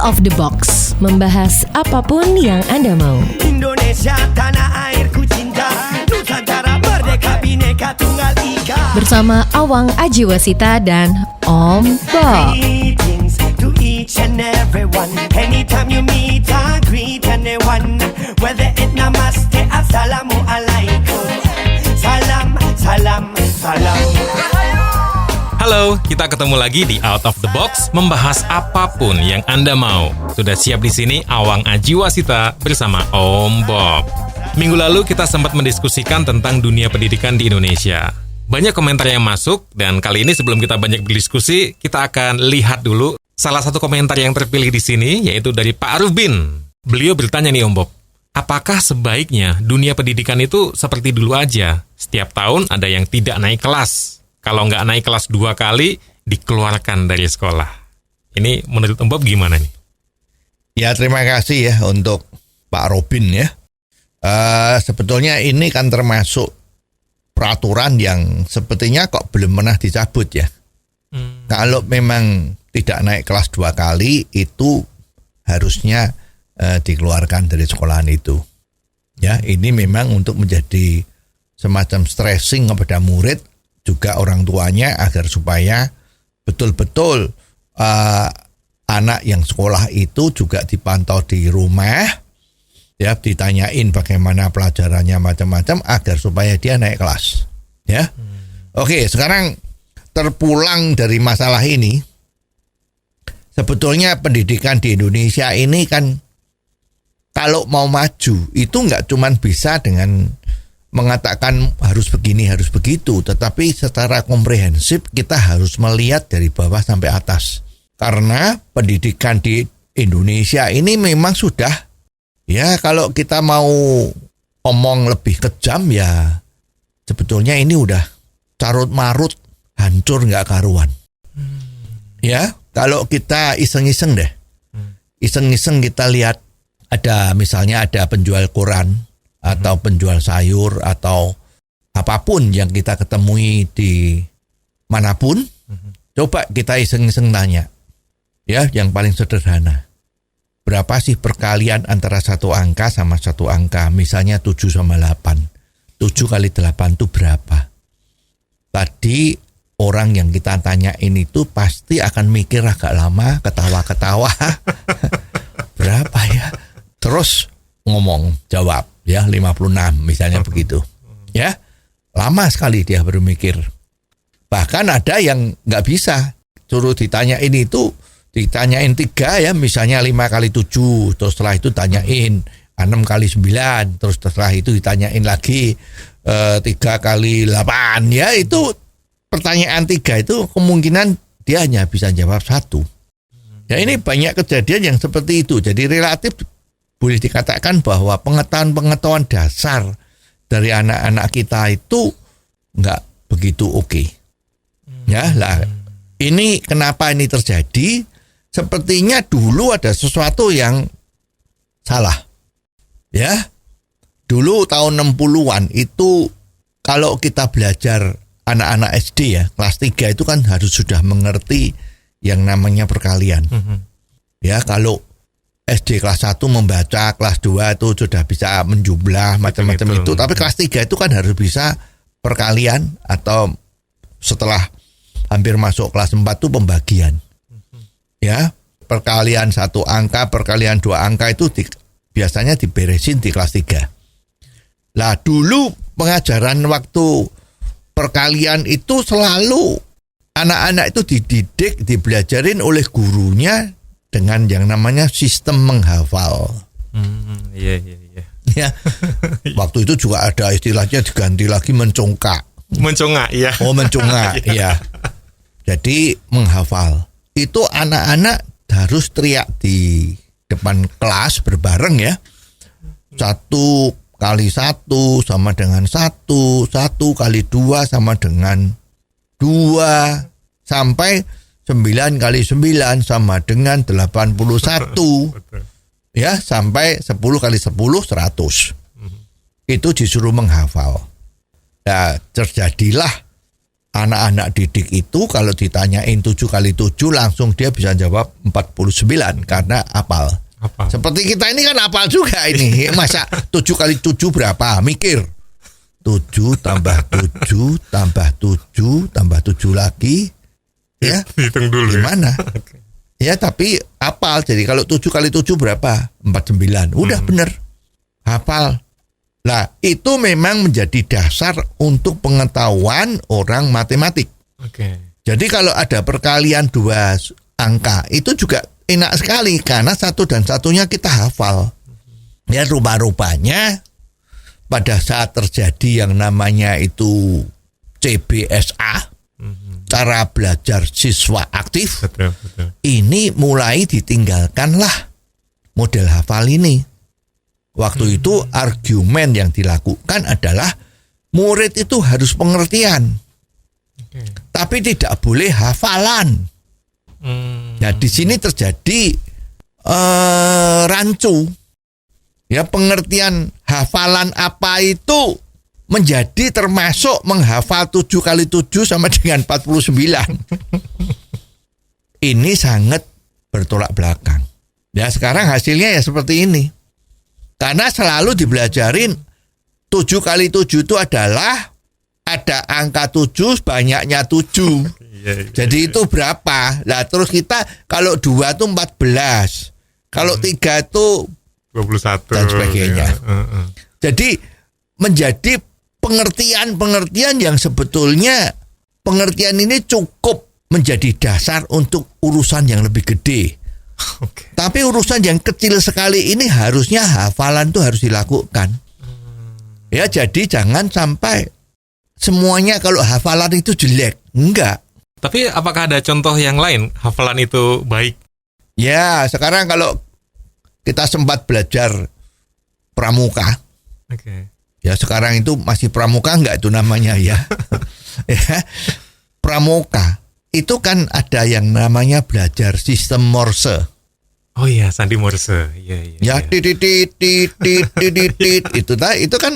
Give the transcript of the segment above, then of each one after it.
of the Box, membahas apapun yang Anda mau. Indonesia tanah airku cinta, Nusantara merdeka bhinneka tunggal ika. Bersama Awang Ajiwasita dan Om Bob. Greetings to each and everyone. Anytime you meet, I greet anyone. Whether it namaste, assalamu alaikum. Salam, salam, salam. Halo, kita ketemu lagi di Out of the Box, membahas apapun yang Anda mau. Sudah siap di sini Awang Ajiwasita bersama Om Bob. Minggu lalu kita sempat mendiskusikan tentang dunia pendidikan di Indonesia. Banyak komentar yang masuk, dan kali ini sebelum kita banyak berdiskusi, kita akan lihat dulu salah satu komentar yang terpilih di sini, yaitu dari Pak Rubin. Beliau bertanya nih Om Bob, apakah sebaiknya dunia pendidikan itu seperti dulu aja? Setiap tahun ada yang tidak naik kelas. Kalau nggak naik kelas 2 kali, dikeluarkan dari sekolah. Ini menurut Om Bob gimana nih? Ya, terima kasih ya untuk Pak Robin ya. Sebetulnya ini kan termasuk peraturan yang sepertinya kok belum pernah dicabut ya. Kalau memang tidak naik kelas 2 kali, itu harusnya dikeluarkan dari sekolahan itu. Ya, ini memang untuk menjadi semacam stressing kepada murid, juga orang tuanya, agar supaya betul-betul anak yang sekolah itu juga dipantau di rumah, ya, ditanyain bagaimana pelajarannya macam-macam agar supaya dia naik kelas, ya. Oke, sekarang terpulang dari masalah ini, sebetulnya pendidikan di Indonesia ini kan kalau mau maju itu nggak cuma bisa dengan mengatakan harus begini, harus begitu, tetapi secara komprehensif kita harus melihat dari bawah sampai atas. Karena pendidikan di Indonesia ini memang sudah, ya kalau kita mau omong lebih kejam ya, sebetulnya ini udah carut-marut, hancur nggak karuan. Ya, kalau kita iseng-iseng deh, iseng-iseng kita lihat misalnya ada penjual koran, atau penjual sayur, atau apapun yang kita ketemui di manapun, coba kita iseng-iseng tanya, ya, yang paling sederhana, berapa sih perkalian antara satu angka sama satu angka, misalnya 7 sama 8, 7 kali 8 itu berapa? Tadi orang yang kita tanyain itu pasti akan mikir agak lama, ketawa-ketawa, berapa ya? Terus ngomong, jawab, ya 56 misalnya begitu, ya lama sekali dia berpikir. Bahkan ada yang nggak bisa, suruh ditanyain itu, ditanyain 3 ya, misalnya 5 kali 7, terus setelah itu tanyain 6 kali 9, terus setelah itu ditanyain lagi 3 kali 8, ya itu pertanyaan 3 itu kemungkinan dia hanya bisa jawab 1. Ya ini banyak kejadian yang seperti itu, jadi relatif boleh dikatakan bahwa pengetahuan dasar dari anak-anak kita itu nggak begitu oke. Ya, lah ini kenapa ini terjadi? Sepertinya dulu ada sesuatu yang salah. Ya, dulu tahun 60-an itu kalau kita belajar anak-anak SD ya, kelas 3 itu kan harus sudah mengerti yang namanya perkalian. Ya, kalau SD kelas 1 membaca, kelas 2 itu sudah bisa menjumlah macam-macam itu. Tapi kelas 3 itu kan harus bisa perkalian, atau setelah hampir masuk kelas 4 itu pembagian. Ya, perkalian 1 angka, perkalian 2 angka itu biasanya diberesin di kelas 3. Lah dulu pengajaran waktu perkalian itu selalu anak-anak itu dididik, dibelajarin oleh gurunya dengan yang namanya sistem menghafal. Iya. Ya, waktu itu juga ada istilahnya diganti lagi mencongkak. Mencongak, ya. Oh, mencongak, ya. Jadi menghafal. Itu anak-anak harus teriak di depan kelas berbareng ya. 1 kali 1 sama dengan 1, 1 kali 2 sama dengan 2, sampai 9 kali 9 sama dengan 81. Ya, sampai 10 kali 10 100. Itu disuruh menghafal. Nah, terjadilah anak-anak didik itu kalau ditanyain 7 kali 7 langsung dia bisa jawab 49 karena hafal. Seperti kita ini kan hafal juga ini. Masa 7 kali 7 berapa? Mikir. 7 tambah 7 tambah 7 tambah 7 lagi. Ya. Hitung dulu. Gimana? Ya tapi hafal. Jadi kalau 7 kali 7 berapa? 49. Udah bener. Hafal. Nah, itu memang menjadi dasar untuk pengetahuan orang matematik. Jadi kalau ada perkalian 2 angka, itu juga enak sekali karena 1 dan 1-nya kita hafal. Ya, rupa-rupanya pada saat terjadi yang namanya itu CBSA, cara belajar siswa aktif, Betul. ini mulai ditinggalkanlah model hafal ini. Waktu itu argumen yang dilakukan adalah murid itu harus pengertian, tapi tidak boleh hafalan. Nah di sini terjadi rancu. Ya pengertian hafalan apa itu menjadi termasuk menghafal 7 kali 7 sama dengan 49. Ini sangat bertolak belakang. Ya sekarang hasilnya ya seperti ini. Karena selalu dibelajarin 7 kali 7 itu adalah ada angka 7 banyaknya 7. Jadi itu berapa? Lah terus kita kalau 2 itu 14. Kalau 3 itu 21 dan sebagainya. Ya. Jadi menjadi pengertian-pengertian yang sebetulnya pengertian ini cukup menjadi dasar untuk urusan yang lebih gede. Tapi urusan yang kecil sekali ini harusnya hafalan itu harus dilakukan. Ya jadi jangan sampai semuanya kalau hafalan itu jelek. Enggak. Tapi apakah ada contoh yang lain hafalan itu baik? Ya sekarang kalau kita sempat belajar pramuka. Ya sekarang itu masih pramuka enggak itu namanya ya. Ya, pramuka. Itu kan ada yang namanya belajar sistem Morse. Oh iya, sandi Morse. Iya. Ya, titit itu kan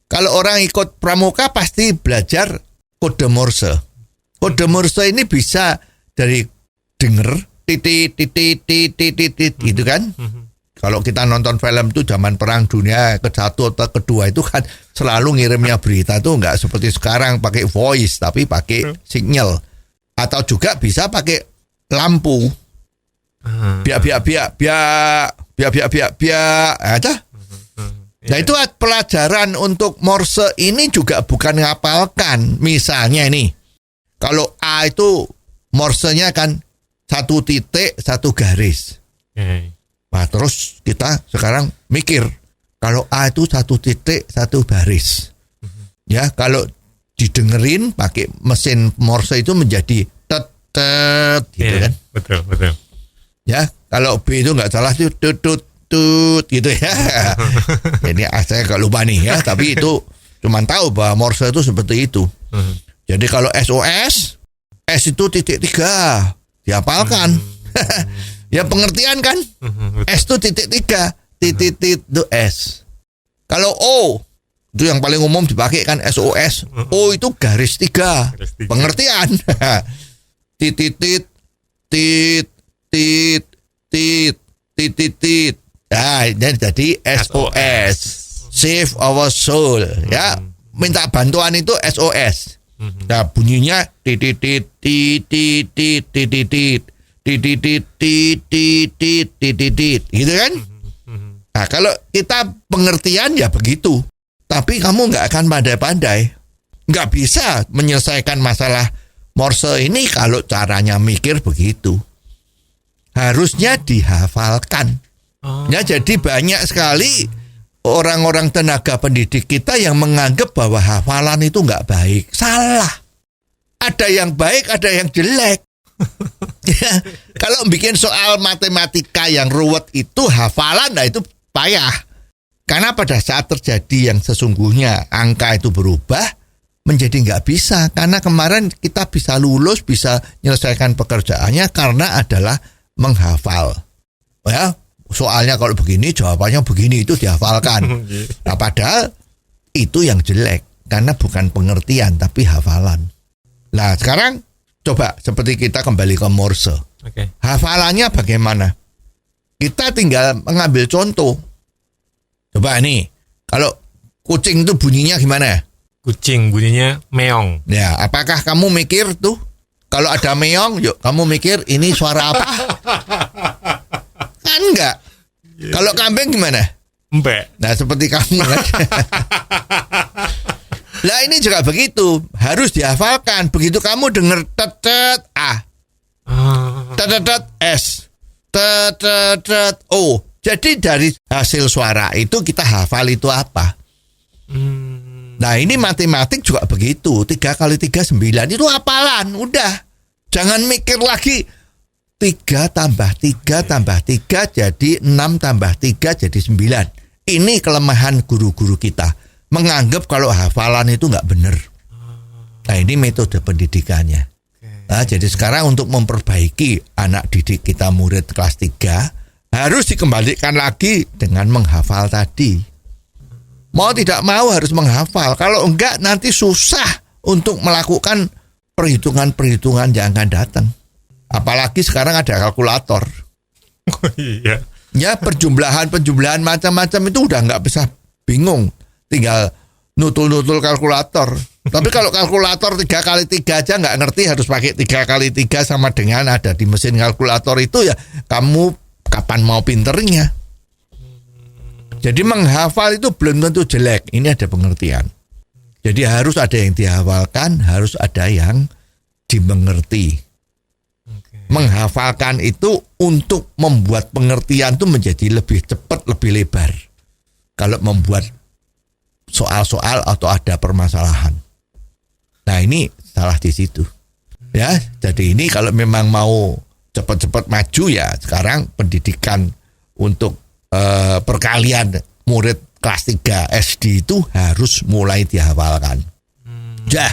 kalau orang ikut pramuka pasti belajar kode Morse. Kode Morse ini bisa dari denger titit gitu kan. Kalau kita nonton film itu zaman Perang Dunia ke-1 atau ke-2 itu kan selalu ngirimnya berita tuh nggak seperti sekarang pakai voice tapi pakai signal. Atau juga bisa pakai lampu. Biak aja. Nah itu pelajaran untuk Morse ini juga bukan ngapalkan. Misalnya ini, kalau A itu Morse-nya kan 1 titik 1 garis. Nah terus kita sekarang mikir, kalau A itu 1 titik 1 baris. Ya kalau didengerin pakai mesin Morse itu menjadi tet gitu kan. Betul. Ya, kalau B itu nggak salah itu tut gitu ya. Ini saya nggak lupa nih ya, tapi itu cuman tahu bahwa Morse itu seperti itu. Jadi kalau SOS, S itu titik 3, dihafalkan. Ya pengertian kan? S itu titik 3, titik itu S. Kalau O itu yang paling umum dipakai kan SOS. O itu garis 3. Pengertian. Titit. Nah, ini jadi SOS. Save our soul. Ya, minta bantuan itu SOS. Nah, bunyinya titit. Gitu kan? Nah, kalau kita pengertian ya begitu. Tapi kamu nggak akan pandai-pandai. Nggak bisa menyelesaikan masalah Morse ini kalau caranya mikir begitu. Harusnya dihafalkan. Ya, jadi banyak sekali orang-orang tenaga pendidik kita yang menganggap bahwa hafalan itu nggak baik. Salah. Ada yang baik, ada yang jelek. Ya, kalau bikin soal matematika yang ruwet itu hafalan, nah itu payah. Karena pada saat terjadi yang sesungguhnya angka itu berubah menjadi nggak bisa. Karena kemarin kita bisa lulus, bisa menyelesaikan pekerjaannya karena adalah menghafal. Ya, soalnya kalau begini, jawabannya begini, itu dihafalkan. Nah, padahal itu yang jelek karena bukan pengertian tapi hafalan. Nah, sekarang coba seperti kita kembali ke Morse. Oke. Hafalannya bagaimana? Kita tinggal mengambil contoh. Coba nih, kalau kucing itu bunyinya gimana? Kucing bunyinya meong. Ya, apakah kamu mikir tuh? Kalau ada meong, yuk kamu mikir ini suara apa? Kan enggak. Kalau kambing gimana? Mbak. Nah, seperti kamu kan. Lah ini juga begitu, harus dihafalkan. Begitu kamu dengar tetet A, tetet S, tetet O. Jadi dari hasil suara itu kita hafal itu apa? Nah ini matematik juga begitu. 3 kali 3 9 itu hafalan. Udah, jangan mikir lagi 3 tambah 3 tambah 3 jadi 6 tambah 3 jadi 9. Ini kelemahan guru-guru kita, menganggap kalau hafalan itu nggak benar. Nah ini metode pendidikannya. Nah, jadi sekarang untuk memperbaiki anak didik kita murid kelas 3 harus dikembalikan lagi dengan menghafal tadi. Mau tidak mau harus menghafal. Kalau enggak nanti susah untuk melakukan perhitungan-perhitungan yang akan datang. Apalagi sekarang ada kalkulator. Oh iya. Ya penjumlahan macam-macam itu udah nggak bisa, bingung. Tinggal nutul-nutul kalkulator. Tapi kalau kalkulator 3 kali 3 aja nggak ngerti, harus pakai 3 kali 3 sama dengan ada di mesin kalkulator itu, ya kamu kapan mau pinternya? Jadi menghafal itu belum tentu jelek. Ini ada pengertian. Jadi harus ada yang dihafalkan, harus ada yang dimengerti. Menghafalkan itu untuk membuat pengertian itu menjadi lebih cepat, lebih lebar. Kalau membuat soal-soal atau ada permasalahan. Nah ini salah di situ. Ya, jadi ini kalau memang mau cepat-cepat maju, ya sekarang pendidikan untuk perkalian murid kelas 3 SD itu harus mulai dihafalkan. Ya,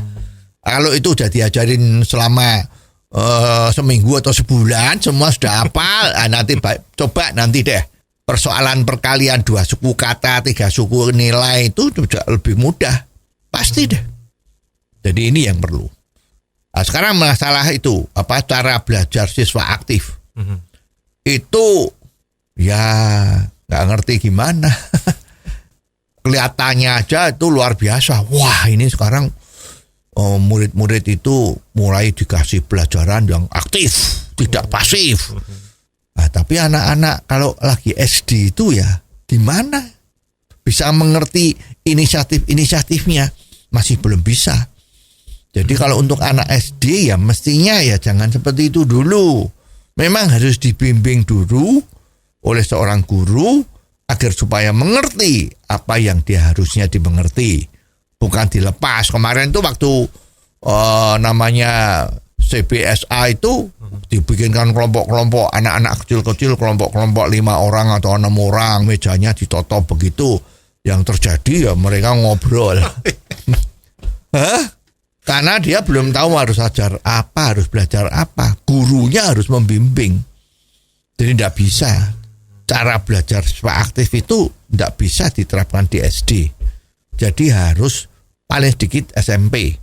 kalau itu udah diajarin selama seminggu atau sebulan semua sudah hafal, nanti coba nanti deh persoalan perkalian 2 suku kata, 3 suku nilai itu sudah lebih mudah. Pasti deh. Jadi ini yang perlu. Nah, sekarang masalah itu cara belajar siswa aktif. Itu ya nggak ngerti gimana. Kelihatannya aja itu luar biasa. Wah, ini sekarang murid-murid itu mulai dikasih pelajaran yang aktif, tidak pasif. Nah, tapi anak-anak kalau lagi SD itu ya gimana? Bisa mengerti inisiatifnya, masih belum bisa. Jadi kalau untuk anak SD ya mestinya ya jangan seperti itu dulu. Memang harus dibimbing dulu oleh seorang guru agar supaya mengerti apa yang dia harusnya dimengerti. Bukan dilepas. Kemarin tuh waktu namanya CBSA itu dibikinkan kelompok-kelompok anak-anak kecil-kecil, kelompok-kelompok 5 orang atau 6 orang, mejanya ditotop begitu. Yang terjadi ya mereka ngobrol. Hah? Karena dia belum tahu harus ajar apa, harus belajar apa. Gurunya harus membimbing. Jadi tidak bisa. Cara belajar siswa aktif itu tidak bisa diterapkan di SD. Jadi harus paling sedikit SMP.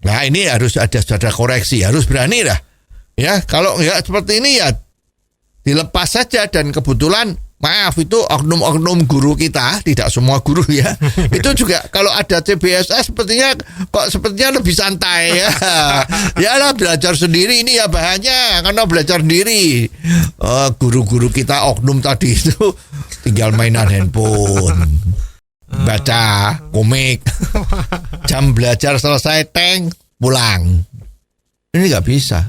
Nah ini harus ada koreksi, harus berani lah. Ya, kalau nggak seperti ini ya dilepas saja. Dan kebetulan maaf itu oknum-oknum guru kita, tidak semua guru ya. Itu juga kalau ada CBSS sepertinya lebih santai ya. Ya lah, belajar sendiri ini ya bahannya karena belajar sendiri. Guru-guru kita oknum tadi itu tinggal mainan handphone, baca komik, jam belajar selesai pulang. Ini nggak bisa.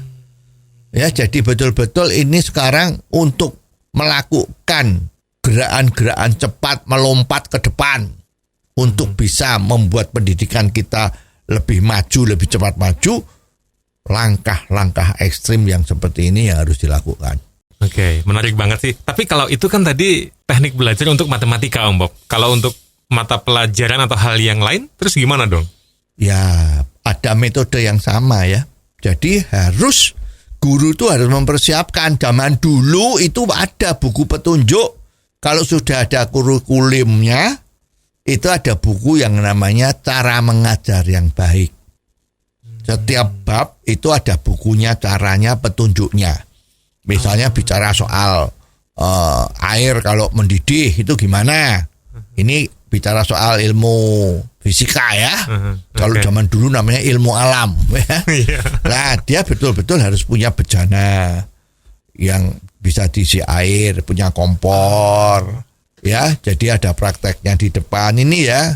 Ya, jadi betul-betul ini sekarang untuk melakukan gerakan-gerakan cepat melompat ke depan untuk bisa membuat pendidikan kita lebih maju, lebih cepat maju. Langkah-langkah ekstrim yang seperti ini yang harus dilakukan. Oke, menarik banget sih. Tapi kalau itu kan tadi teknik belajar untuk matematika, Om Bob. Kalau untuk mata pelajaran atau hal yang lain, terus gimana dong? Ya, ada metode yang sama ya. Jadi guru itu harus mempersiapkan. Zaman dulu itu ada buku petunjuk. Kalau sudah ada kurikulumnya, itu ada buku yang namanya Cara Mengajar yang Baik. Setiap bab itu ada bukunya, caranya, petunjuknya. Misalnya bicara soal air kalau mendidih itu gimana. Ini bicara soal ilmu fisika ya. Kalau zaman dulu namanya ilmu alam. Nah, dia betul-betul harus punya bejana yang bisa diisi air, punya kompor. Ya, jadi ada prakteknya di depan ini ya.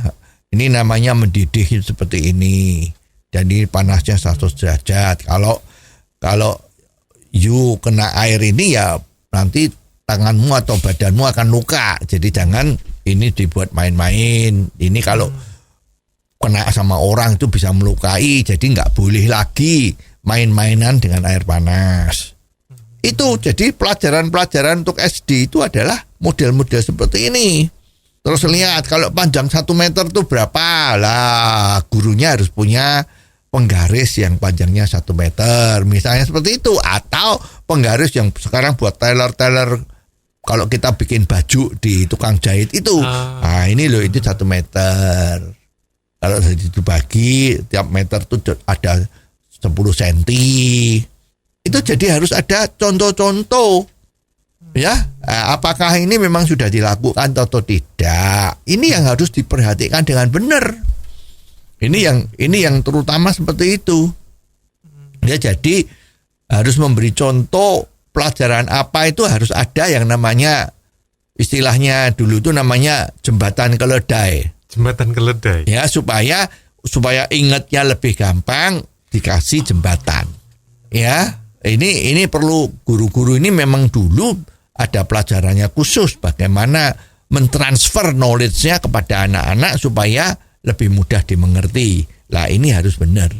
Ini namanya mendidih seperti ini. Dan ini panasnya 100 derajat. Kalau you kena air ini ya nanti tanganmu atau badanmu akan luka. Jadi jangan ini dibuat main-main. Ini kalau kena sama orang itu bisa melukai. Jadi nggak boleh lagi main-mainan dengan air panas. Itu jadi pelajaran-pelajaran untuk SD itu adalah model-model seperti ini. Terus lihat kalau panjang 1 meter itu berapa lah, gurunya harus punya penggaris yang panjangnya 1 meter misalnya seperti itu. Atau penggaris yang sekarang buat tailor-tailor kalau kita bikin baju di tukang jahit itu. Nah ini loh itu 1 meter. Kalau dibagi tiap meter itu ada 10 cm. Itu jadi harus ada contoh-contoh. Ya, apakah ini memang sudah dilakukan atau tidak? Ini yang harus diperhatikan dengan benar. Ini yang terutama seperti itu. Ya, jadi harus memberi contoh pelajaran apa itu harus ada yang namanya istilahnya dulu itu namanya jembatan keledai. Jembatan keledai. Ya, supaya ingatnya lebih gampang dikasih jembatan. Ya. Ini perlu guru-guru ini memang dulu ada pelajarannya khusus bagaimana mentransfer knowledge-nya kepada anak-anak supaya lebih mudah dimengerti. Lah ini harus benar.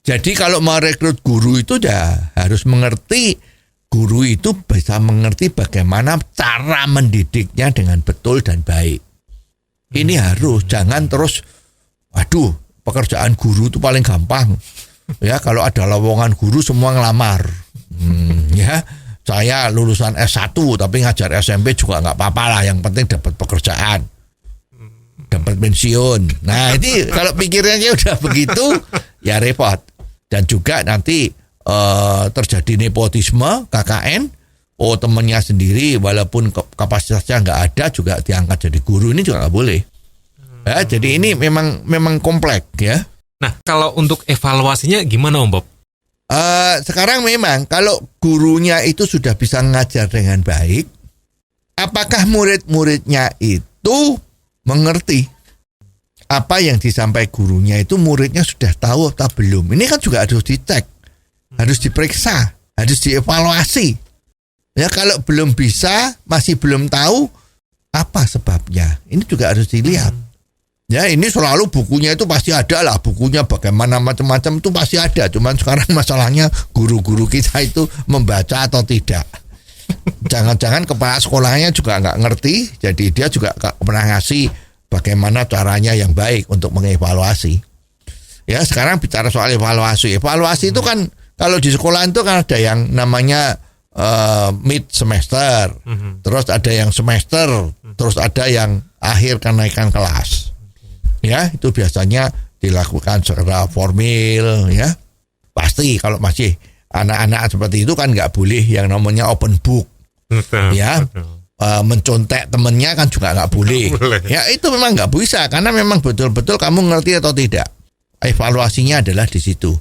Jadi kalau mau rekrut guru itu ya harus mengerti, guru itu bisa mengerti bagaimana cara mendidiknya dengan betul dan baik. Ini harus, jangan terus pekerjaan guru itu paling gampang. Ya kalau ada lowongan guru semua ngelamar. Ya, saya lulusan S1 tapi ngajar SMP juga nggak apa-apa lah. Yang penting dapat pekerjaan, dapat pensiun. Nah ini kalau pikirannya udah begitu, ya repot. Dan juga nanti terjadi nepotisme, KKN. Oh temannya sendiri walaupun kapasitasnya nggak ada juga diangkat jadi guru, ini juga nggak boleh. Ya, jadi ini memang kompleks ya. Nah kalau untuk evaluasinya gimana Om Bob? Sekarang memang kalau gurunya itu sudah bisa ngajar dengan baik, apakah murid-muridnya itu mengerti apa yang disampaikan gurunya itu muridnya sudah tahu atau belum? Ini kan juga harus dicek, harus diperiksa, harus dievaluasi. Ya kalau belum bisa, masih belum tahu apa sebabnya, ini juga harus dilihat. Ya ini selalu bukunya itu pasti ada lah, bukunya bagaimana macam-macam itu pasti ada. Cuman sekarang masalahnya guru-guru kita itu membaca atau tidak. Jangan-jangan kepala sekolahnya juga nggak ngerti, jadi dia juga nggak pernah ngasih bagaimana caranya yang baik untuk mengevaluasi. Ya sekarang bicara soal evaluasi. Evaluasi itu kan kalau di sekolah itu kan ada yang namanya mid semester, terus ada yang semester, terus ada yang akhir kenaikan kelas. Ya itu biasanya dilakukan secara formal ya. Pasti kalau masih anak-anak seperti itu kan nggak boleh yang namanya open book. Ya mencontek temennya kan juga nggak boleh. Ya itu memang nggak bisa karena memang betul-betul kamu ngerti atau tidak. Evaluasinya adalah di situ.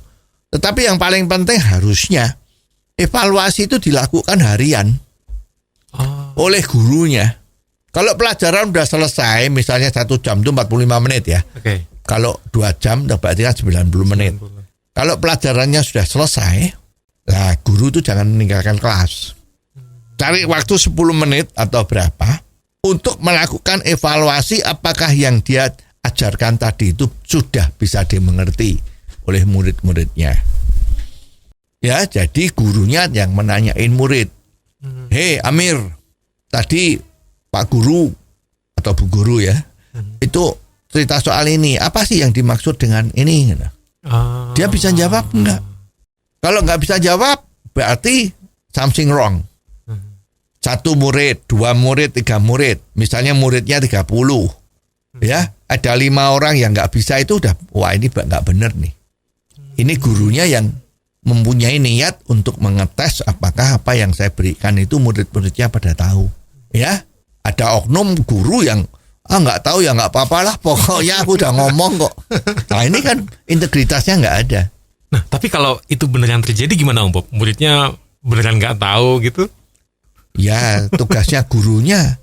Tetapi yang paling penting harusnya evaluasi itu dilakukan harian oleh gurunya. Kalau pelajaran udah selesai, misalnya 1 jam itu 45 menit ya. Okay. Kalau 2 jam, berarti kan 90 menit. Kalau pelajarannya sudah selesai, nah guru itu jangan meninggalkan kelas. Cari waktu 10 menit atau berapa untuk melakukan evaluasi apakah yang dia ajarkan tadi itu sudah bisa dimengerti oleh murid-muridnya. Ya, jadi gurunya yang menanyain murid. Hei Amir, tadi Pak Guru atau Bu Guru ya, itu cerita soal ini, apa sih yang dimaksud dengan ini? Dia bisa jawab enggak? Kalau enggak bisa jawab, berarti something wrong. 1 murid, 2 murid, 3 murid, misalnya muridnya 30, ya, ada 5 orang yang enggak bisa itu udah, wah ini enggak benar nih. Ini gurunya yang mempunyai niat untuk mengetes apakah apa yang saya berikan itu murid-muridnya pada tahu. Ya, ada oknum guru yang nggak tahu ya nggak apa-apa lah, pokoknya aku udah ngomong kok. Nah ini kan integritasnya nggak ada. Nah, tapi kalau itu beneran terjadi gimana Om Bob? Muridnya beneran nggak tahu gitu? Ya, tugasnya gurunya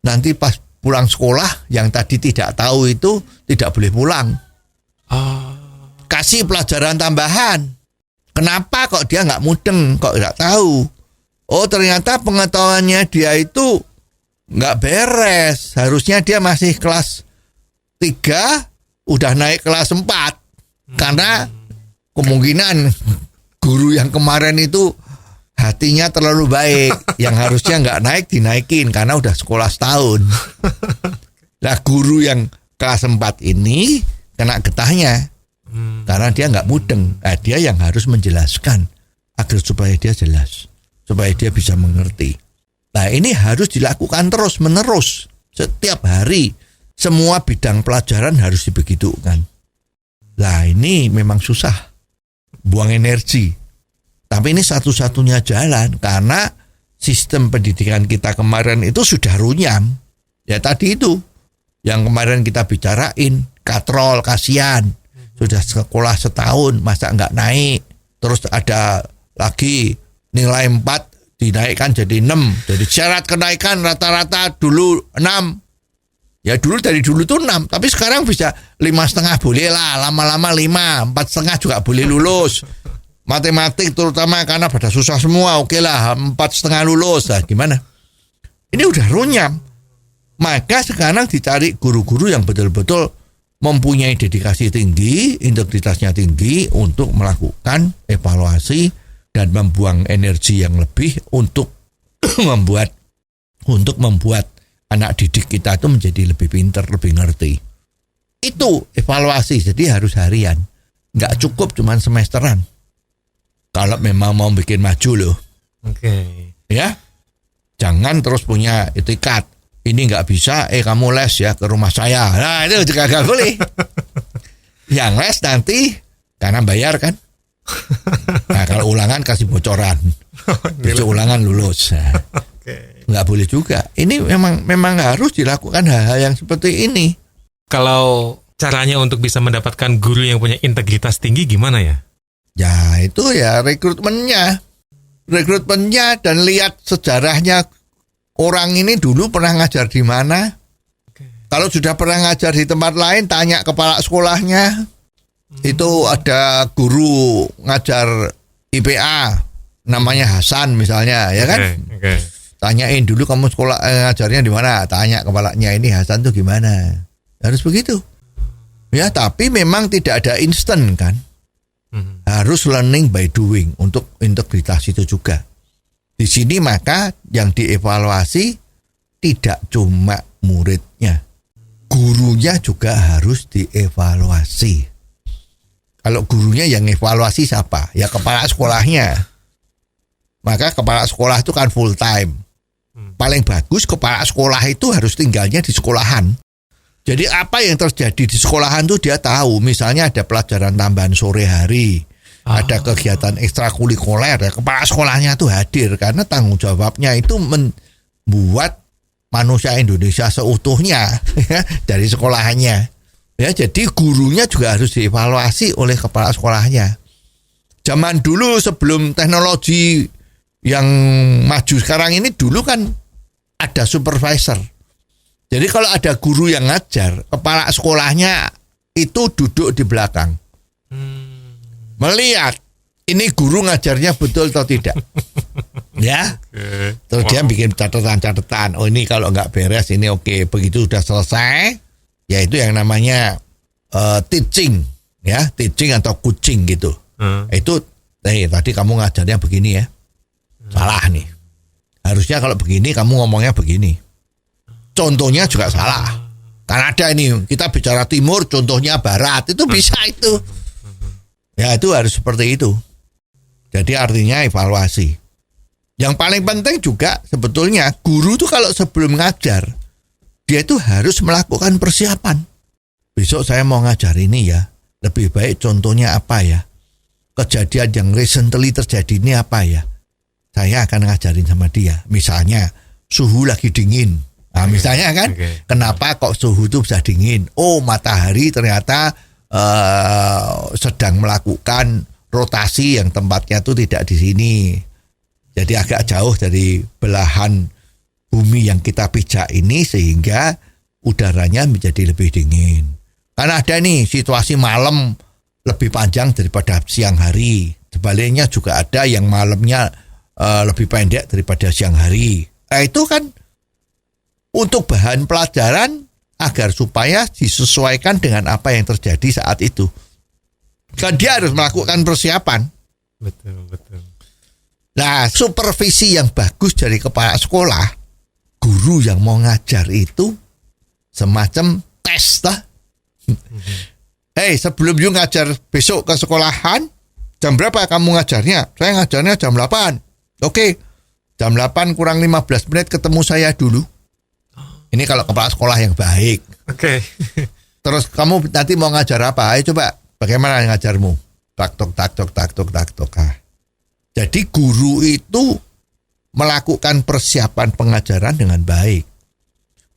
nanti pas pulang sekolah yang tadi tidak tahu itu tidak boleh pulang. Kasih pelajaran tambahan. Kenapa kok dia nggak mudeng, kok nggak tahu? Oh, ternyata pengetahuannya dia itu nggak beres. Harusnya dia masih kelas 3, udah naik kelas 4. Karena kemungkinan guru yang kemarin itu hatinya terlalu baik. Yang harusnya nggak naik dinaikin karena udah sekolah setahun. Nah, guru yang kelas 4 ini kena getahnya. Karena dia nggak mudeng. Nah, dia yang harus menjelaskan agar supaya dia jelas, supaya dia bisa mengerti. Nah, ini harus dilakukan terus menerus setiap hari. Semua bidang pelajaran harus dibegitukan. Nah, ini memang susah, buang energi. Tapi ini satu-satunya jalan karena sistem pendidikan kita kemarin itu sudah runyam. Ya tadi itu yang kemarin kita bicarain, katrol, kasihan. Sudah sekolah setahun, masa nggak naik. Terus ada lagi nilai 4 dinaikkan jadi 6. Jadi syarat kenaikan rata-rata dulu 6. Ya dari dulu tuh 6. Tapi sekarang bisa 5,5 boleh lah. Lama-lama 5, 4,5 juga boleh lulus. Matematik terutama karena pada susah semua. Oke lah 4,5 lulus. Nah, gimana? Ini udah runyam. Maka sekarang dicari guru-guru yang betul-betul mempunyai dedikasi tinggi, integritasnya tinggi untuk melakukan evaluasi dan membuang energi yang lebih untuk membuat anak didik kita itu menjadi lebih pintar, lebih ngerti. Itu evaluasi, jadi harus harian. Nggak cukup cuman semesteran. Kalau memang mau bikin maju loh. Oke. Ya, jangan terus punya etikat. Ini nggak bisa, kamu les ya ke rumah saya. Nah itu juga nggak boleh. Yang les nanti karena bayar kan. Nah kalau ulangan kasih bocoran. Besok ulangan lulus. Nah, nggak boleh juga. Ini memang harus dilakukan hal-hal yang seperti ini. Kalau caranya untuk bisa mendapatkan guru yang punya integritas tinggi gimana ya? Ya itu ya rekrutmennya dan lihat sejarahnya. Orang ini dulu pernah ngajar di mana? Kalau sudah pernah ngajar di tempat lain, tanya kepala sekolahnya. Itu ada guru ngajar IPA, namanya Hasan misalnya, ya kan? Tanyain dulu kamu sekolah ngajarnya di mana? Tanya kepalanya, ini Hasan tuh gimana? Harus begitu. Ya, tapi memang tidak ada instan kan? Harus learning by doing untuk integritas itu juga. Di sini maka yang dievaluasi tidak cuma muridnya, gurunya juga harus dievaluasi. Kalau gurunya yang evaluasi siapa? Ya kepala sekolahnya. Maka kepala sekolah itu kan full time. Paling bagus kepala sekolah itu harus tinggalnya di sekolahan. Jadi apa yang terjadi di sekolahan itu dia tahu. Misalnya ada pelajaran tambahan sore hari. Ada kegiatan ekstrakurikuler, ya kepala sekolahnya tuh hadir karena tanggung jawabnya itu membuat manusia Indonesia seutuhnya dari sekolahannya. Ya, jadi gurunya juga harus dievaluasi oleh kepala sekolahnya. Zaman dulu sebelum teknologi yang maju sekarang ini dulu kan ada supervisor. Jadi kalau ada guru yang ngajar, kepala sekolahnya itu duduk di belakang. Melihat ini guru ngajarnya betul atau tidak. Ya. Terus dia bikin catatan-catatan. Oh ini kalau nggak beres ini oke. Begitu sudah selesai, ya itu yang namanya teaching, ya, teaching atau coaching gitu. Itu tadi kamu ngajarnya begini ya. Salah nih. Harusnya kalau begini kamu ngomongnya begini. Contohnya juga salah. Kan ada ini, kita bicara timur, contohnya barat. Itu bisa itu. Ya itu harus seperti itu. Jadi artinya evaluasi. Yang paling penting juga sebetulnya guru tuh kalau sebelum ngajar, dia itu harus melakukan persiapan. Besok saya mau ngajar ini ya, lebih baik contohnya apa ya? kejadian yang recently terjadi ini apa ya? Saya akan ngajarin sama dia. Misalnya suhu lagi dingin. Nah, misalnya kan, kenapa kok suhu itu bisa dingin? Oh, matahari ternyata sedang melakukan rotasi yang tempatnya itu tidak di sini. Jadi agak jauh dari belahan bumi yang kita pijak ini sehingga udaranya menjadi lebih dingin. Karena ada nih situasi malam lebih panjang daripada siang hari. Sebaliknya juga ada yang malamnya lebih pendek daripada siang hari. Nah, itu kan untuk bahan pelajaran agar supaya disesuaikan dengan apa yang terjadi saat itu. Kan dia harus melakukan persiapan. Betul. Nah, supervisi yang bagus dari kepala sekolah, guru yang mau ngajar itu semacam tes lah. Hei, sebelum you ngajar besok ke sekolahan, jam berapa kamu ngajarnya? Saya ngajarnya jam 8. Oke, jam 8 kurang 15 menit ketemu saya dulu. Ini kalau kepala sekolah yang baik. Oke. Terus kamu nanti mau ngajar apa? Ayo coba, bagaimana ngajarmu? Tak tok. Jadi guru itu melakukan persiapan pengajaran dengan baik.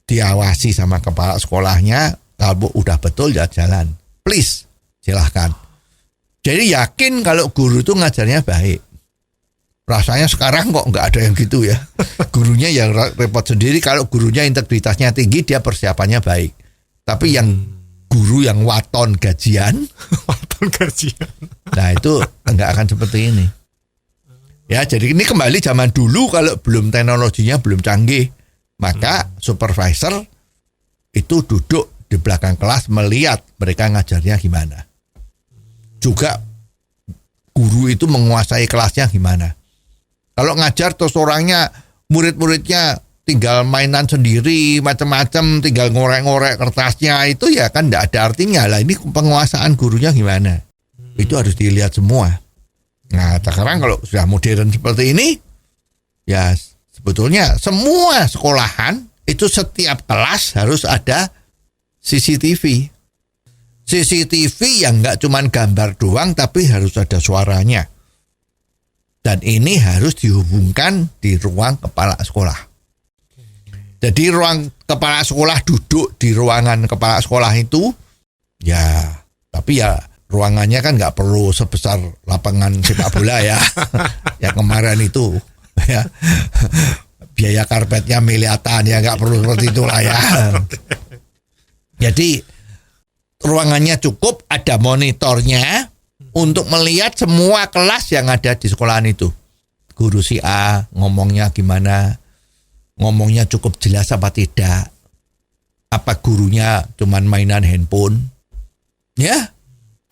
Diawasi sama kepala sekolahnya, kalau udah betul ya jalan. Please, silahkan. Jadi yakin kalau guru itu ngajarnya baik. Rasanya sekarang kok nggak ada yang gitu ya. Gurunya yang repot sendiri. Kalau gurunya integritasnya tinggi, dia persiapannya baik. Tapi yang guru yang waton gajian, nah itu nggak akan seperti ini. Ya, jadi ini kembali zaman dulu kalau belum teknologinya belum canggih, maka supervisor itu duduk di belakang kelas melihat mereka ngajarnya gimana. Juga guru itu menguasai kelasnya gimana. Kalau ngajar terus orangnya, murid-muridnya tinggal mainan sendiri, macam-macam, tinggal ngorek-ngorek kertasnya, itu ya kan tidak ada artinya lah. Ini penguasaan gurunya gimana? Itu harus dilihat semua. Nah, sekarang kalau sudah modern seperti ini, ya sebetulnya semua sekolahan itu setiap kelas harus ada CCTV. CCTV yang nggak cuma gambar doang, tapi harus ada suaranya. Dan ini harus dihubungkan di ruang kepala sekolah. Jadi ruang kepala sekolah duduk di ruangan kepala sekolah itu, ya, tapi ya ruangannya kan nggak perlu sebesar lapangan sepak bola ya. Yang kemarin itu, ya, biaya karpetnya miliatan ya, nggak perlu seperti itulah ya. Jadi ruangannya cukup, ada monitornya untuk melihat semua kelas yang ada di sekolahan itu. Guru si A ngomongnya gimana, ngomongnya cukup jelas apa tidak, apa gurunya cuman mainan handphone, ya,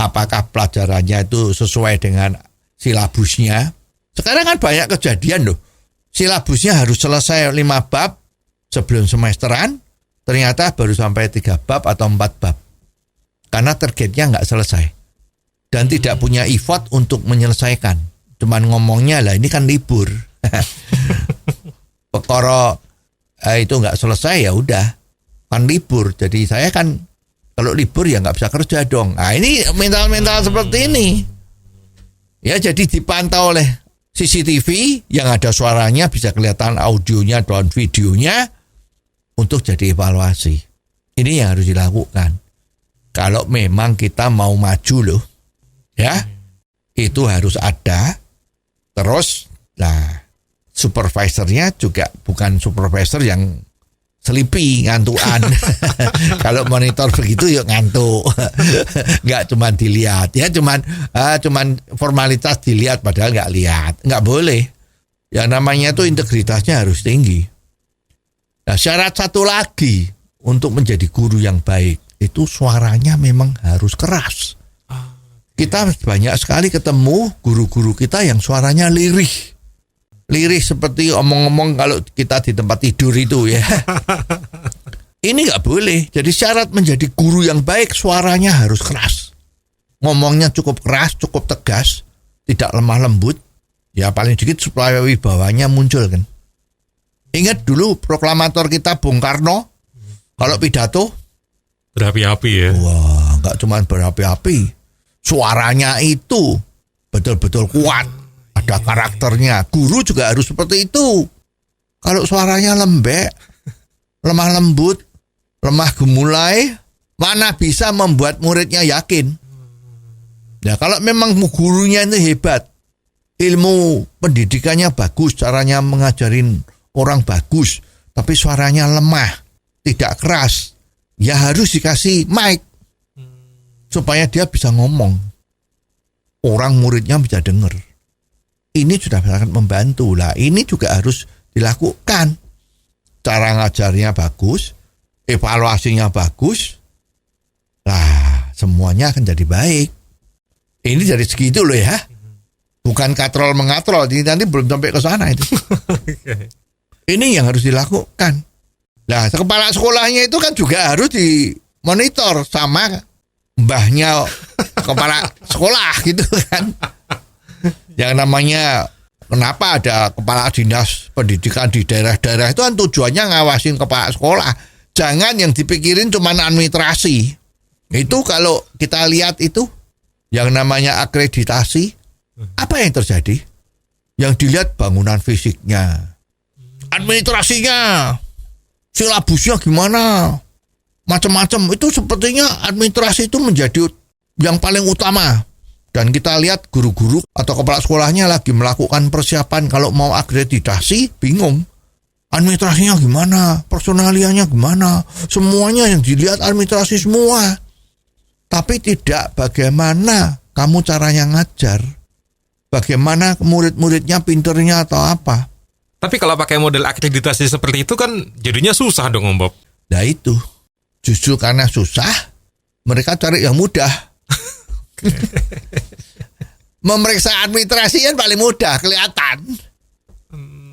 apakah pelajarannya itu sesuai dengan silabusnya. Sekarang kan banyak kejadian loh, silabusnya harus selesai 5 bab sebelum semesteran, ternyata baru sampai 3 bab atau 4 bab, karena targetnya nggak selesai. Dan tidak punya effort untuk menyelesaikan. Cuman ngomongnya lah ini kan libur. Perkara itu nggak selesai ya udah. Kan libur. Jadi saya kan kalau libur ya nggak bisa kerja dong. Nah ini mental-mental seperti ini. Ya jadi dipantau oleh CCTV yang ada suaranya, bisa kelihatan audionya dan videonya untuk jadi evaluasi. Ini yang harus dilakukan. Kalau memang kita mau maju loh. Ya, itu harus ada. Terus, nah, supervisornya juga bukan supervisor yang sleepy, ngantuan. Kalau monitor begitu yuk ngantuk. Nggak cuma dilihat, ya cuman formalitas dilihat padahal nggak lihat. Nggak boleh. Yang namanya itu integritasnya harus tinggi. Nah, syarat satu lagi untuk menjadi guru yang baik itu suaranya memang harus keras. Kita banyak sekali ketemu guru-guru kita yang suaranya lirih. Lirih seperti omong-omong kalau kita di tempat tidur itu ya. Ini nggak boleh. Jadi syarat menjadi guru yang baik suaranya harus keras. Ngomongnya cukup keras, cukup tegas, tidak lemah lembut. Ya paling dikit supaya wibawanya muncul kan. Ingat dulu proklamator kita Bung Karno, kalau pidato berapi-api ya. Wah, nggak cuma berapi-api. Suaranya itu betul-betul kuat, ada karakternya. Guru juga harus seperti itu. Kalau suaranya lembek, lemah lembut, lemah gemulai, mana bisa membuat muridnya yakin? Ya, kalau memang gurunya itu hebat, ilmu pendidikannya bagus, caranya mengajarin orang bagus, tapi suaranya lemah, tidak keras, ya harus dikasih mic supaya dia bisa ngomong. Orang muridnya bisa dengar. Ini sudah sangat membantu lah. Ini juga harus dilakukan. Cara ngajarnya bagus, evaluasinya bagus, lah semuanya akan jadi baik. Ini dari segitu loh ya. Bukan katrol mengatrol, ini nanti belum sampai ke sana itu. Ini yang harus dilakukan. Nah, kepala sekolahnya itu kan juga harus dimonitor sama mbahnya kepala sekolah gitu kan. Yang namanya kenapa ada kepala dinas pendidikan di daerah-daerah itu kan tujuannya ngawasin kepala sekolah. Jangan yang dipikirin cuma administrasi. Itu kalau kita lihat itu yang namanya akreditasi, apa yang terjadi? Yang dilihat bangunan fisiknya, administrasinya, silabusnya gimana, macam-macam. Itu sepertinya administrasi itu menjadi yang paling utama. Dan kita lihat guru-guru atau kepala sekolahnya lagi melakukan persiapan kalau mau akreditasi, bingung. Administrasinya gimana, personalianya gimana, semuanya yang dilihat administrasi semua. Tapi tidak bagaimana kamu caranya ngajar, bagaimana murid-muridnya pinternya atau apa. Tapi kalau pakai model akreditasi seperti itu kan jadinya susah dong Om Bob. Nah itu, justru karena susah, mereka cari yang mudah. Memeriksa administrasi kan paling mudah, kelihatan.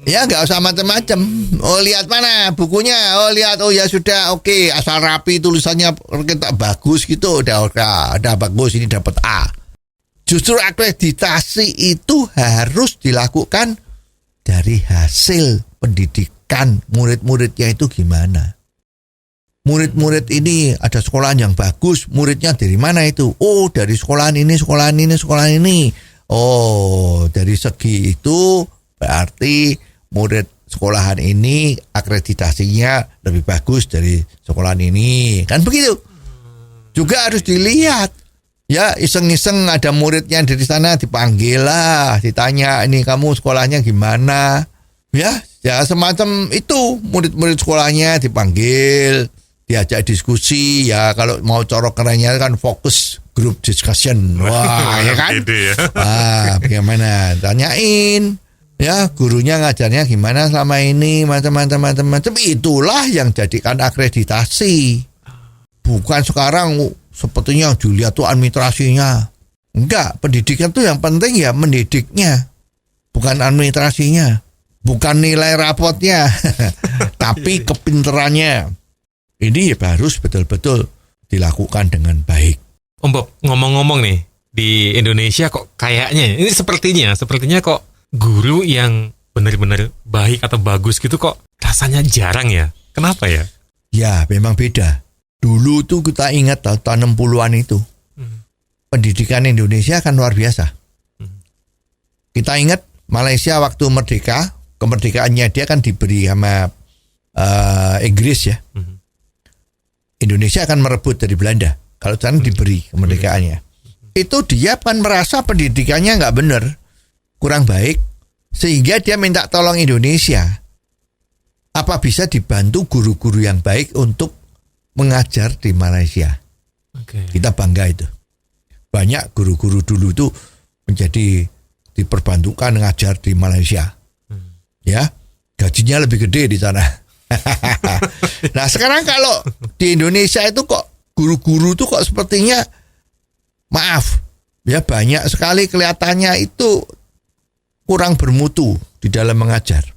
Ya nggak usah macam-macam. Oh lihat mana bukunya, oh lihat, oh ya sudah, oke, asal rapi tulisannya kita bagus gitu, udah bagus, ini dapat A. Justru akreditasi itu harus dilakukan dari hasil pendidikan murid-muridnya itu gimana. Murid-murid ini ada sekolahan yang bagus, muridnya dari mana itu? Oh dari sekolahan ini, sekolahan ini, sekolahan ini. Oh dari segi itu berarti murid sekolahan ini akreditasinya lebih bagus dari sekolahan ini. Kan begitu. Juga harus dilihat. Ya iseng-iseng ada muridnya dari sana dipanggil lah, ditanya ini kamu sekolahnya gimana. Ya semacam itu, murid-murid sekolahnya dipanggil, diajak diskusi. Ya kalau mau corok kerennya kan fokus group discussion. Wah ya kan. Wah bagaimana, tanyain. Ya gurunya ngajarnya gimana selama ini, macam-macam. Itulah yang jadikan akreditasi. Bukan sekarang sepertinya yang dilihat tuh administrasinya. Enggak, pendidikan tuh yang penting ya mendidiknya, bukan administrasinya, bukan nilai rapotnya, tapi kepinterannya. Ini harus betul-betul dilakukan dengan baik. Om Bob, ngomong-ngomong nih, di Indonesia kok kayaknya, ini sepertinya kok guru yang benar-benar baik atau bagus gitu kok rasanya jarang ya. Kenapa ya? Ya, memang beda. Dulu tuh kita ingat tahun 60-an itu. Pendidikan Indonesia kan luar biasa. Kita ingat Malaysia waktu merdeka, kemerdekaannya dia kan diberi sama Inggris ya. Indonesia akan merebut dari Belanda. Kalau sana diberi kemerdekaannya. Itu dia kan merasa pendidikannya nggak benar, kurang baik, sehingga dia minta tolong Indonesia. Apa bisa dibantu guru-guru yang baik untuk mengajar di Malaysia? Kita bangga itu. Banyak guru-guru dulu itu menjadi diperbantukan ngajar di Malaysia. Ya, gajinya lebih gede di sana. Nah sekarang kalau di Indonesia itu kok guru-guru itu kok sepertinya, maaf ya, banyak sekali kelihatannya itu kurang bermutu di dalam mengajar.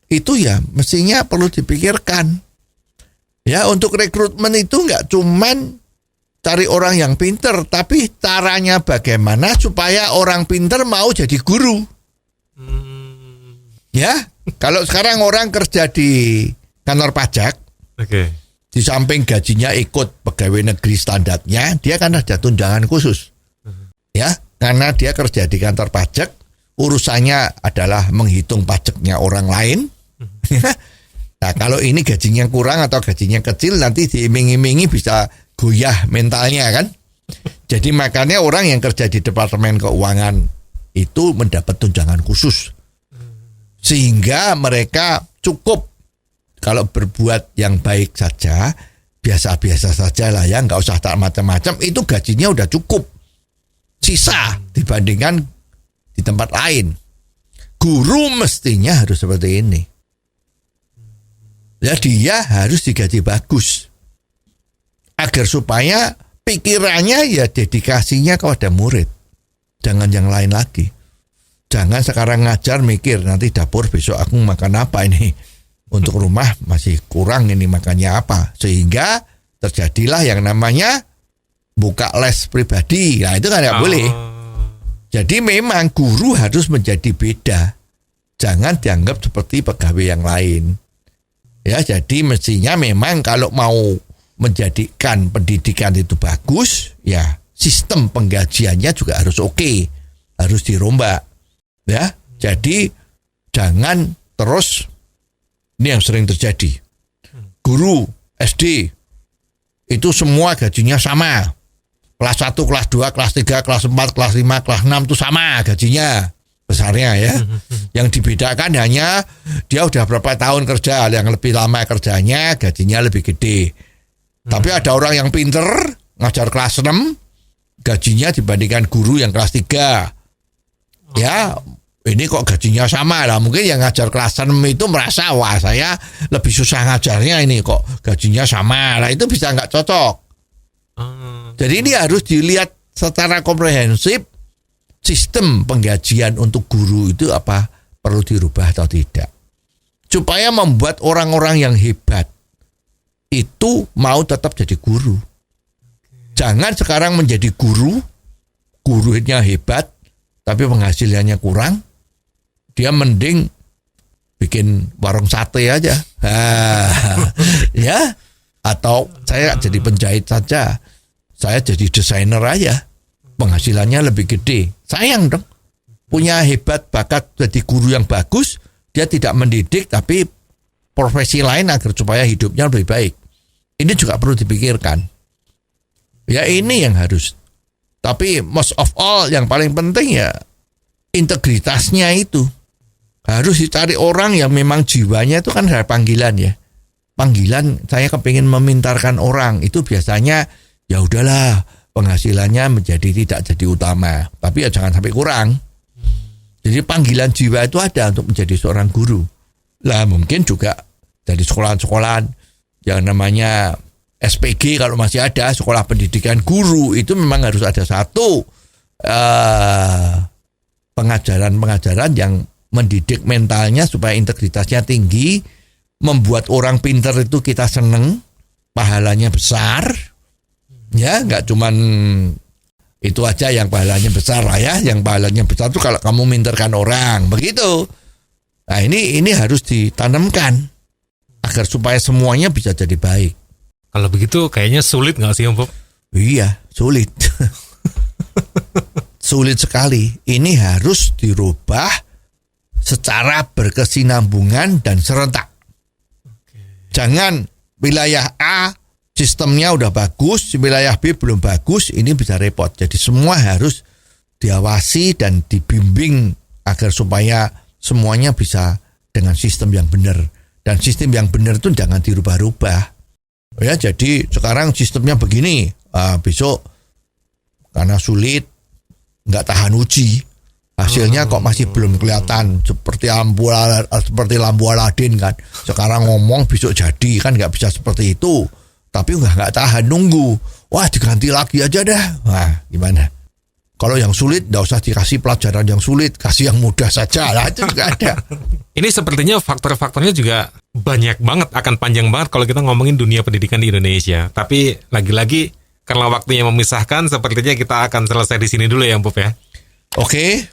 Itu ya mestinya perlu dipikirkan. Ya untuk rekrutmen itu nggak cuman cari orang yang pinter, tapi caranya bagaimana supaya orang pinter mau jadi guru. Ya, kalau sekarang orang kerja di kantor pajak, di samping gajinya ikut pegawai negeri standarnya, dia kan ada tunjangan khusus. Ya, Karena dia kerja di kantor pajak, urusannya adalah menghitung pajaknya orang lain. Nah, kalau ini gajinya kurang atau gajinya kecil, nanti diiming-imingi bisa goyah mentalnya kan. Jadi makanya orang yang kerja di Departemen Keuangan itu mendapat tunjangan khusus. Sehingga mereka cukup kalau berbuat yang baik saja, biasa-biasa saja lah ya, nggak usah tak macam-macam, itu gajinya udah cukup. Sisa dibandingkan di tempat lain. Guru mestinya harus seperti ini. Ya dia harus digaji bagus. Agar supaya pikirannya ya dedikasinya kepada murid. Jangan yang lain lagi. Jangan sekarang ngajar mikir nanti dapur besok aku makan apa ini. Untuk rumah masih kurang ini makannya apa. Sehingga terjadilah yang namanya buka les pribadi. Nah itu kan nggak boleh. Jadi memang guru harus menjadi beda. Jangan dianggap seperti pegawai yang lain. Ya jadi mestinya memang kalau mau menjadikan pendidikan itu bagus, ya sistem penggajiannya juga harus oke, harus dirombak. Ya, jadi jangan terus ini yang sering terjadi. Guru SD itu semua gajinya sama. Kelas 1, kelas 2, kelas 3, kelas 4, kelas 5, kelas 6 itu sama gajinya. Besarnya ya. Yang dibedakan hanya dia udah berapa tahun kerja, yang lebih lama kerjanya gajinya lebih gede. Tapi ada orang yang pinter ngajar kelas 6 gajinya dibandingkan guru yang kelas 3. Ya, ini kok gajinya sama lah. Mungkin yang ngajar kelas 6 itu merasa wah saya lebih susah ngajarnya ini kok gajinya sama. Lah itu bisa nggak cocok. Jadi ini harus dilihat secara komprehensif. Sistem penggajian untuk guru itu apa perlu dirubah atau tidak, supaya membuat orang-orang yang hebat itu mau tetap jadi guru. Jangan sekarang menjadi gurunya hebat tapi penghasilannya kurang, dia mending bikin warung sate aja, ya, atau saya jadi penjahit saja, saya jadi desainer aja. Penghasilannya lebih gede. Sayang dong. Punya hebat bakat jadi guru yang bagus, dia tidak mendidik tapi profesi lain agar supaya hidupnya lebih baik. Ini juga perlu dipikirkan. Ya ini yang harus. Tapi most of all yang paling penting ya integritasnya itu. Harus dicari orang yang memang jiwanya itu kan ada panggilan ya. Panggilan saya kepingin memintarkan orang itu biasanya ya udahlah penghasilannya menjadi tidak jadi utama, tapi ya jangan sampai kurang. Jadi panggilan jiwa itu ada untuk menjadi seorang guru. Lah mungkin juga dari sekolahan-sekolahan yang namanya SPG kalau masih ada, sekolah pendidikan guru, itu memang harus ada satu pengajaran-pengajaran yang mendidik mentalnya supaya integritasnya tinggi, membuat orang pintar itu kita seneng, pahalanya besar. Ya, nggak cuman itu aja yang pahalanya besar lah ya. Yang pahalanya besar itu kalau kamu minterkan orang, begitu. Nah ini harus ditanamkan agar supaya semuanya bisa jadi baik. Kalau begitu kayaknya sulit nggak sih Om Bob? Iya, sulit. Sulit sekali. Ini harus dirubah secara berkesinambungan dan serentak. Jangan wilayah A sistemnya udah bagus, wilayah B belum bagus, ini bisa repot. Jadi semua harus diawasi dan dibimbing agar supaya semuanya bisa dengan sistem yang benar. Dan sistem yang benar itu jangan dirubah-rubah. Ya, jadi sekarang sistemnya begini, besok karena sulit, nggak tahan uji, hasilnya kok masih belum kelihatan seperti lampu Aladin kan. Sekarang ngomong besok jadi kan nggak bisa seperti itu. Tapi nggak tahan nunggu. Wah diganti lagi aja dah. Wah gimana? Kalau yang sulit nggak usah dikasih pelajaran yang sulit, kasih yang mudah saja. Lah itu juga ada. Ini sepertinya faktor-faktornya juga banyak banget, akan panjang banget kalau kita ngomongin dunia pendidikan di Indonesia. Tapi lagi-lagi karena waktunya memisahkan, sepertinya kita akan selesai di sini dulu ya Bob ya. Oke,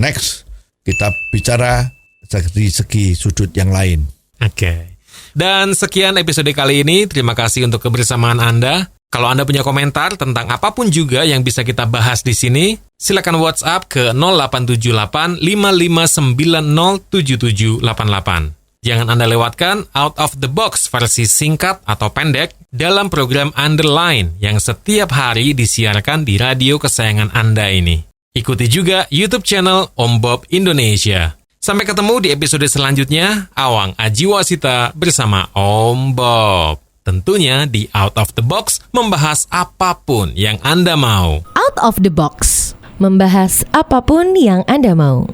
next kita bicara dari segi sudut yang lain. Oke. Dan sekian episode kali ini. Terima kasih untuk kebersamaan Anda. Kalau Anda punya komentar tentang apapun juga yang bisa kita bahas di sini, silakan WhatsApp ke 0878 559 07788. Jangan Anda lewatkan Out of the Box versi singkat atau pendek dalam program Underline yang setiap hari disiarkan di radio kesayangan Anda ini. Ikuti juga YouTube channel Om Bob Indonesia. Sampai ketemu di episode selanjutnya, Awang Ajiwasita bersama Om Bob. Tentunya di Out of the Box membahas apapun yang Anda mau. Out of the Box, membahas apapun yang Anda mau.